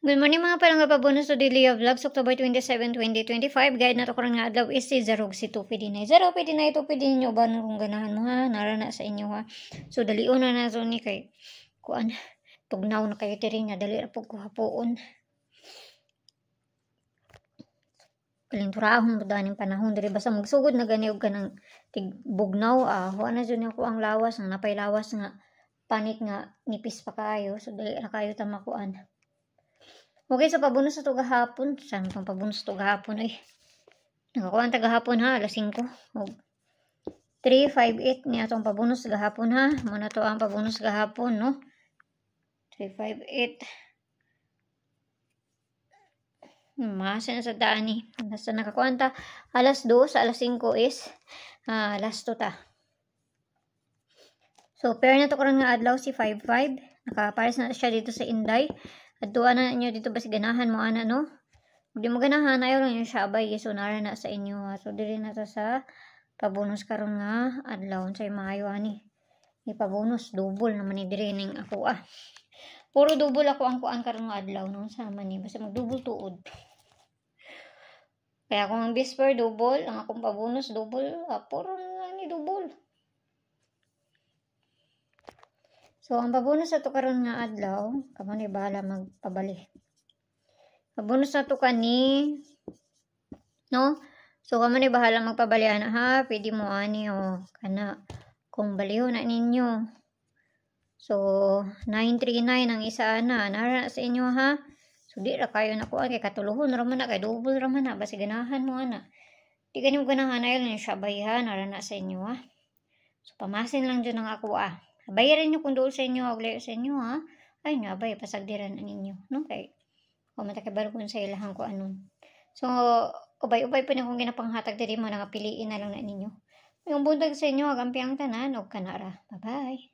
Good morning mga palangga pabonus to Daily Vlogs, October 27, 2025. Guide na to karang nga adlaw is si Zarog si Tupi dinay. Zarog pwede na ito pwede ninyo ba kung ganahan mo ha, narana sa inyo ha. So dalion na so ni kay kuan tugnaw na kayo tiri nga dali ra pug kuhapoon. Kalinturahon mo daning panahon diri basta magsugod na gani og kanang tigbugnaw wa na jud ako ang lawas ang napay lawas nga panit nga nipis pa kayo so dali ra kayo ta makuan. Okay, so pabunus na ito gahapon. Saan itong pabunus ito gahapon ay? Nakakuha ang gahapon ha, alas 5. 358 niya itong pabunus gahapon ha. Muna ito ang pabunus gahapon, no? 358. Masa na sa daan eh. Basta nakakuha ta. Alas 2, alas 5 is last to ta. So, pair na ito karang nga adlaw si 55. Nakapares na siya dito sa Inday. At doon na inyo dito basi ganahan mo ana no. Hindi mo ganahan ayaw lang yung sabay so nara na sa inyo. So diri na ta sa pabonus karon nga adlaw say maayo ani. Ipabonus double naman ni diri ning ako Puro double ako ang kuan karon nga adlaw no sama ni basta mag-double tuod. Kaya kung ang bisper double, ang akong pabonus double, puro na ni double. So, ang pabonus na ito karon nga adlaw, kamo ni bahala magpabali. Pabonus na ito kani, no? So, kamo ni bahala magpabali ha, pwede mo ani kana, kung baliho na ninyo. So, 939 ang isa nara sa inyo ha. So, di ra kayo nakuha, kay katuluhon raman na, kay double raman na, basi ganahan mo ana. Di ganyan mo ganahan, ayaw lang yung sabay ha, nara na sa inyo ha. So, pamasin lang dyan ang ako bayaran nyo kung doon sa inyo, aglayo sa inyo ha. Ay nga bay, pasagdiran na ninyo. No? Kay, matakibaro kung sa ilahan ko anon. So, ubay-ubay po na kung ginapanghatag diri mo, nga piliin na lang na ninyo. Yung buntag sa inyo, agampi ang tanan, o kanara. Bye-bye.